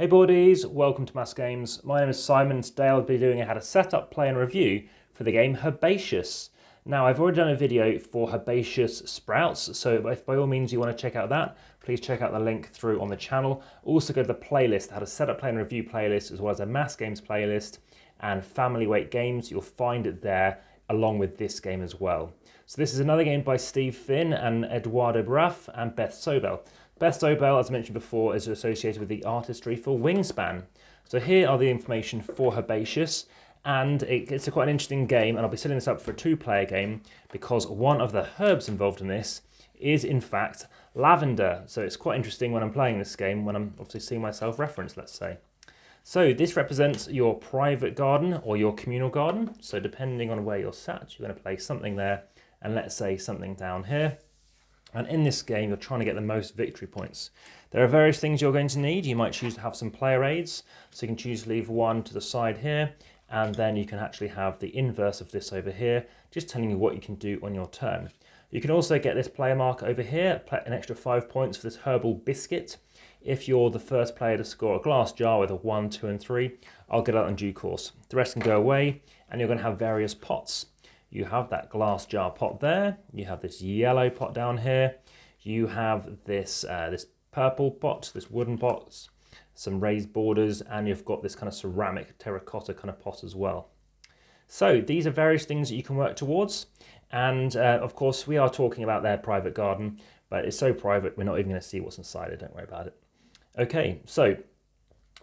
Hey buddies, welcome to AmassGames. My name is Simon and today I'll be doing how to set up, play and review for the game Herbaceous. Now I've already done a video for Herbaceous sprouts, so if by all means you want to check out that, please check out the link through on the channel. Also go to the playlist, how to set up, play and review playlist, as well as a AmassGames playlist and family weight games. You'll find it there along with this game as well. So this is another game by Steve Finn and Eduardo Braff and Beth Sobel. Beth Sobel, as I mentioned before, is associated with the artistry for Wingspan. So here are the information for Herbaceous, and it's quite an interesting game, and I'll be setting this up for a two-player game because one of the herbs involved in this is in fact lavender. So it's quite interesting when I'm playing this game, when I'm obviously seeing myself referenced, let's say. So this represents your private garden or your communal garden. So depending on where you're sat, you're going to place something there, and let's say something down here. And in this game, you're trying to get the most victory points. There are various things you're going to need. You might choose to have some player aids. So you can choose to leave one to the side here, and then you can actually have the inverse of this over here, just telling you what you can do on your turn. You can also get this player marker over here, an extra 5 points for this herbal biscuit. If you're the first player to score a glass jar with a 1, 2, and 3, I'll get that in due course. The rest can go away, and you're going to have various pots. You have that glass jar pot there. You have this yellow pot down here. You have this this purple pot, this wooden pot, some raised borders, and you've got this kind of ceramic terracotta kind of pot as well. So these are various things that you can work towards. And of course, we are talking about their private garden, but it's so private, we're not even going to see what's inside it. Don't worry about it. Okay, so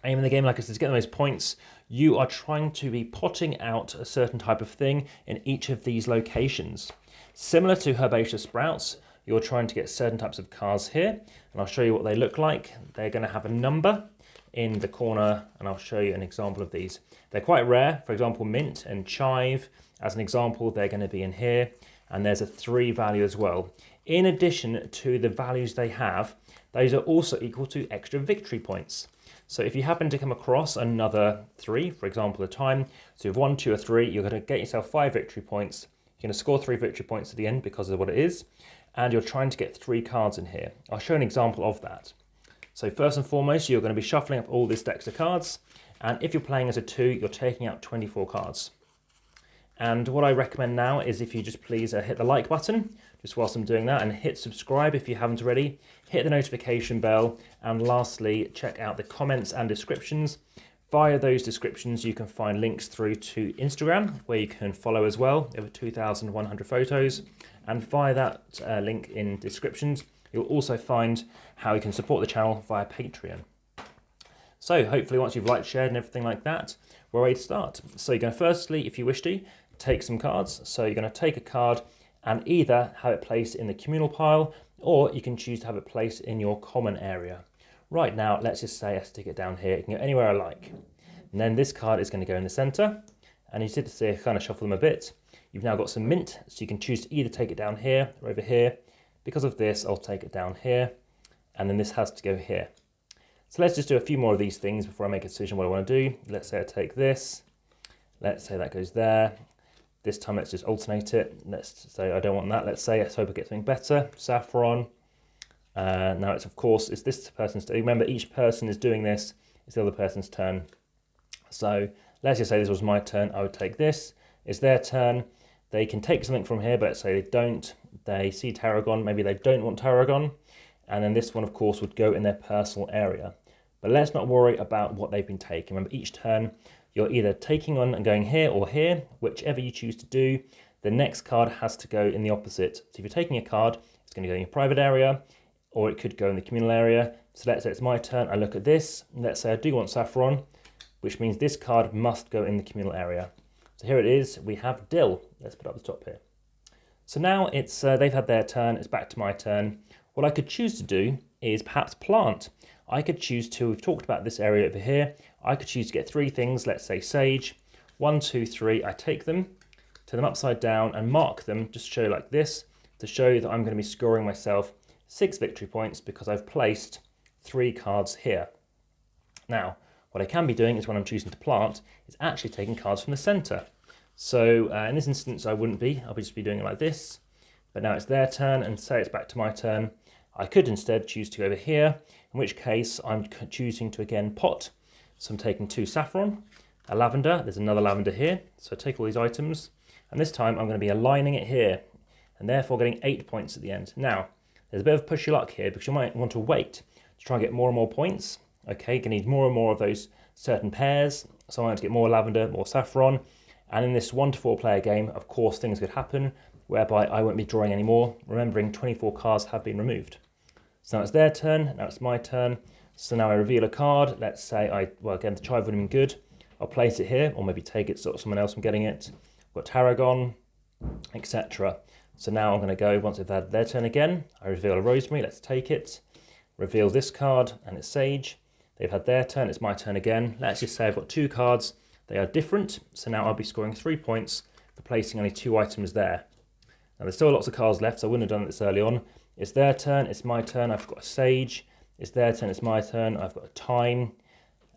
aim in the game, like I said, to get the most points, you are trying to be potting out a certain type of thing in each of these locations. Similar to Herbaceous sprouts, you're trying to get certain types of cards here, and I'll show you what they look like. They're going to have a number in the corner, and I'll show you an example of these. They're quite rare. For example, mint and chive, as an example, they're going to be in here, and there's a 3 value as well. In addition to the values they have, those are also equal to extra victory points. So if you happen to come across another 3, for example, a time, so you have 1, 2, or 3, you're going to get yourself 5 victory points. You're going to score 3 victory points at the end because of what it is, and you're trying to get 3 cards in here. I'll show an example of that. So first and foremost, you're going to be shuffling up all this decks of cards, and if you're playing as a 2, you're taking out 24 cards. And what I recommend now is if you just please hit the like button, just whilst I'm doing that, and hit subscribe if you haven't already, hit the notification bell, and lastly, check out the comments and descriptions. Via those descriptions, you can find links through to Instagram, where you can follow as well, over 2,100 photos. And via that link in descriptions, you'll also find how you can support the channel via Patreon. So hopefully once you've liked, shared, and everything like that, we're ready to start. So you're going to firstly, if you wish to, take some cards. So you're going to take a card and either have it placed in the communal pile, or you can choose to have it placed in your common area. Right now, let's just say I stick it down here. It can go anywhere I like. And then this card is going to go in the center. And you see, I kind of shuffle them a bit. You've now got some mint, so you can choose to either take it down here or over here. Because of this, I'll take it down here. And then this has to go here. So let's just do a few more of these things before I make a decision what I want to do. Let's say I take this. Let's say that goes there. This time, let's just alternate it. Let's say I don't want that. Let's say I hope I get something better. Saffron. Now it's, of course, it's this person's turn. Remember, each person is doing this. It's the other person's turn. So let's just say this was my turn. I would take this. It's their turn. They can take something from here, but let's say they don't. They see tarragon. Maybe they don't want tarragon. And then this one, of course, would go in their personal area. But let's not worry about what they've been taking. Remember, each turn, you're either taking on and going here or here, whichever you choose to do. The next card has to go in the opposite. So if you're taking a card, it's going to go in your private area, or it could go in the communal area. So let's say it's my turn. I look at this. Let's say I do want saffron, which means this card must go in the communal area. So here it is. We have dill. Let's put it up the top here. So now it's they've had their turn. It's back to my turn. What I could choose to do is perhaps plant. I could choose to, we've talked about this area over here, I could choose to get 3 things, let's say sage, 1, 2, 3, I take them, turn them upside down and mark them, just show like this, to show that I'm going to be scoring myself 6 victory points because I've placed 3 cards here. Now, what I can be doing is when I'm choosing to plant, is actually taking cards from the center. So in this instance, I wouldn't be, I'll just be doing it like this, but now it's their turn and say it's back to my turn. I could instead choose to go over here in which case I'm choosing to again pot. So I'm taking 2 saffron, a lavender, there's another lavender here. So I take all these items, and this time I'm going to be aligning it here, and therefore getting 8 points at the end. Now, there's a bit of push your luck here because you might want to wait to try and get more and more points. Okay, you're going to need more and more of those certain pairs. So I'm going to get more lavender, more saffron. And in this 1 to 4 player game, of course, things could happen whereby I won't be drawing anymore. Remembering 24 cards have been removed. So now it's their turn, now it's my turn. So now I reveal a card. Let's say well, again, the chive would have been good. I'll place it here, or maybe take it so someone else from getting it. I've got tarragon, etc. So now I'm going to go, once they've had their turn again, I reveal a rosemary, let's take it. Reveal this card, and it's sage. They've had their turn, it's my turn again. Let's just say I've got 2 cards. They are different, so now I'll be scoring 3 points for placing only 2 items there. Now there's still lots of cards left, so I wouldn't have done this early on. It's their turn, it's my turn, I've got a sage. It's their turn, it's my turn, I've got a thyme.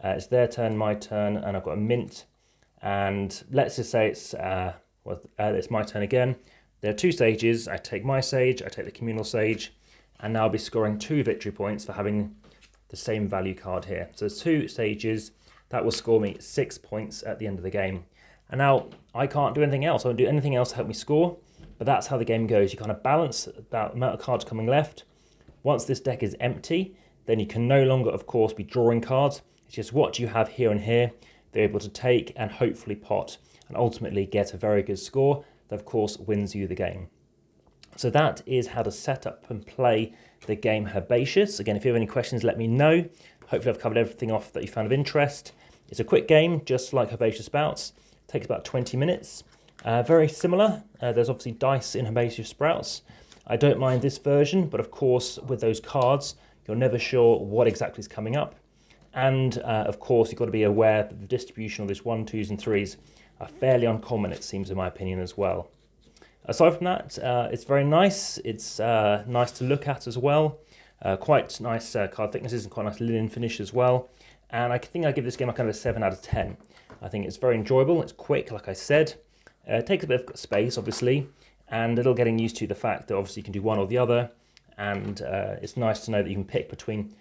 It's their turn, my turn, and I've got a mint. And let's just say it's my turn again. There are 2 sages. I take my sage, I take the communal sage, and now I'll be scoring 2 victory points for having the same value card here. So there's 2 sages. That will score me 6 points at the end of the game. And now I can't do anything else. I won't do anything else to help me score, but that's how the game goes. You kind of balance that amount of cards coming left. Once this deck is empty, then you can no longer, of course, be drawing cards. It's just what you have here and here. They're able to take and hopefully pot and ultimately get a very good score that, of course, wins you the game. So that is how to set up and play the game Herbaceous. Again, if you have any questions, let me know. Hopefully I've covered everything off that you found of interest. It's a quick game, just like Herbaceous Sprouts. It takes about 20 minutes. Very similar. There's obviously dice in Herbaceous Sprouts. I don't mind this version, but of course, with those cards, you're never sure what exactly is coming up. And of course, you've got to be aware that the distribution of these 1s, 2s, and 3s are fairly uncommon, it seems, in my opinion, as well. Aside from that, it's very nice. It's nice to look at as well. Quite nice card thicknesses and quite nice linen finish as well. And I think I give this game a kind of a 7 out of 10. I think it's very enjoyable. It's quick, like I said. It takes a bit of space, obviously, and a little getting used to the fact that obviously you can do one or the other. And it's nice to know that you can pick between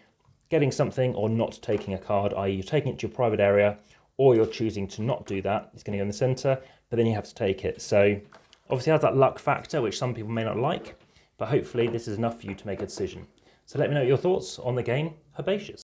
getting something or not taking a card, i.e. you're taking it to your private area, or you're choosing to not do that. It's going to go in the center, but then you have to take it. So obviously it has that luck factor, which some people may not like, but hopefully this is enough for you to make a decision. So let me know your thoughts on the game Herbaceous.